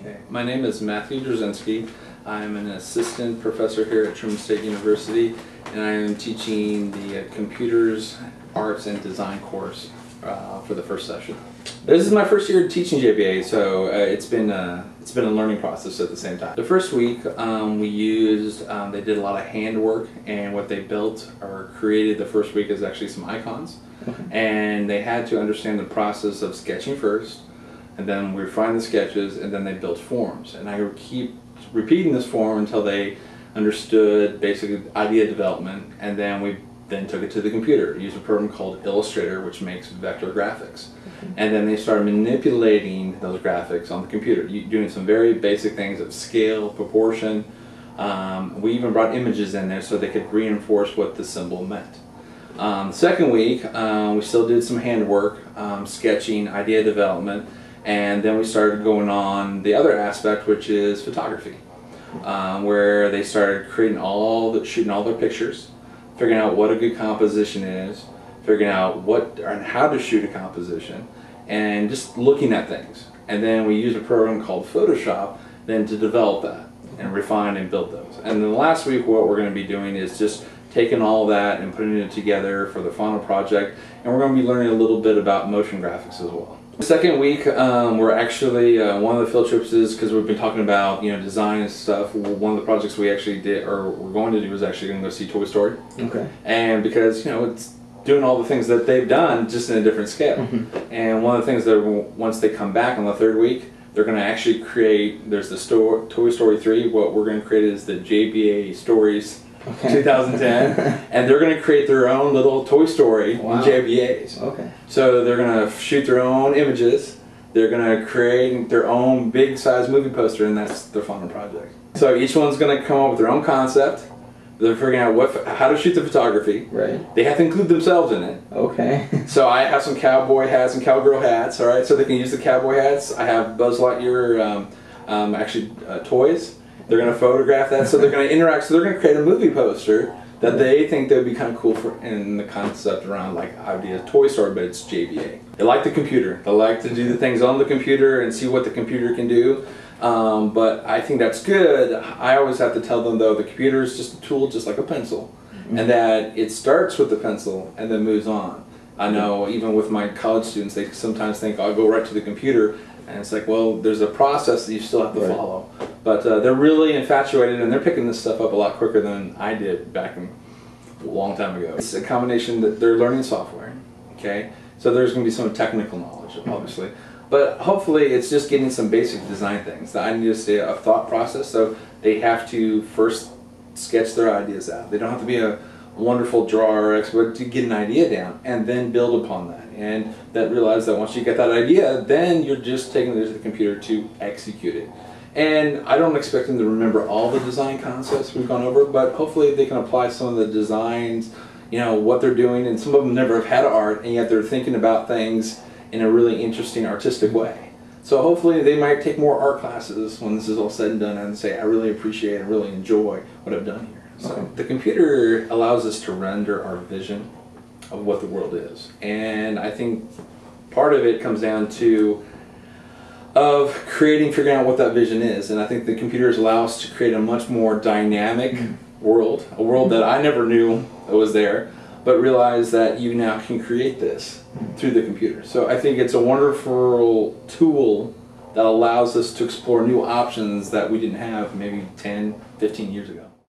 Okay. My name is Matthew Drzezinski. I'm an assistant professor here at Truman State University, and I am teaching the Computers, Arts, and Design course for the first session. This is my first year teaching JBA, so it's been a learning process at the same time. The first week they did a lot of handwork, and what they built or created the first week is actually some icons. Okay. And they had to understand the process of sketching first, and then we refined the sketches, and then they built forms. And I keep repeating this form until they understood basically idea development, and then we took it to the computer. Used a program called Illustrator, which makes vector graphics. And then they started manipulating those graphics on the computer, doing some very basic things of scale, proportion. We even brought images in there so they could reinforce what the symbol meant. The second week, we still did some handwork, sketching, idea development, and then we started going on the other aspect, which is photography, where they started shooting all their pictures, figuring out what a good composition is, figuring out what and how to shoot a composition, and just looking at things. And then we used a program called Photoshop then to develop that and refine and build those. And then last week, what we're going to be doing is just taking all that and putting it together for the final project, and we're going to be learning a little bit about motion graphics as well. The second week, we're actually, one of the field trips is, because we've been talking about design and stuff, one of the projects we actually did, or we're going to do, is actually going to go see Toy Story. Okay. And because, it's doing all the things that they've done, just in a different scale. Mm-hmm. And one of the things that once they come back on the third week, they're going to actually create, there's the Toy Story 3, what we're going to create is the JBA Stories 2010, and they're going to create their own little Toy Story in JBAs. Okay. So they're going to shoot their own images, they're going to create their own big size movie poster, and that's their final project. So each one's going to come up with their own concept. They're figuring out how to shoot the photography. Right. They have to include themselves in it. Okay. So I have some cowboy hats and cowgirl hats, alright, so they can use the cowboy hats. I have Buzz Lightyear toys. They're going to photograph that, so they're going to interact, so they're going to create a movie poster that they think that would be kind of cool in the concept around like idea Toy Story, but it's JBA. They like the computer. They like to do the things on the computer and see what the computer can do. But I think that's good. I always have to tell them though, the computer is just a tool, just like a pencil, and that it starts with the pencil and then moves on. I know even with my college students, they sometimes think I'll go right to the computer, and it's like, well, there's a process that you still have to follow. But they're really infatuated, and they're picking this stuff up a lot quicker than I did back a long time ago. It's a combination that they're learning software, okay? So there's going to be some technical knowledge, obviously. But hopefully it's just getting some basic design things. I need to say a thought process, so they have to first sketch their ideas out. They don't have to be a wonderful drawer or expert to get an idea down, and then build upon that. And that realize that once you get that idea, then you're just taking it to the computer to execute it. And I don't expect them to remember all the design concepts we've gone over, but hopefully they can apply some of the designs, what they're doing, and some of them never have had art, and yet they're thinking about things in a really interesting artistic way. So hopefully they might take more art classes when this is all said and done and say, I really appreciate and really enjoy what I've done here. So the computer allows us to render our vision of what the world is. And I think part of it comes down to figuring out what that vision is. And I think the computers allow us to create a much more dynamic world, a world that I never knew was there, but realize that you now can create this through the computer. So I think it's a wonderful tool that allows us to explore new options that we didn't have maybe 10, 15 years ago.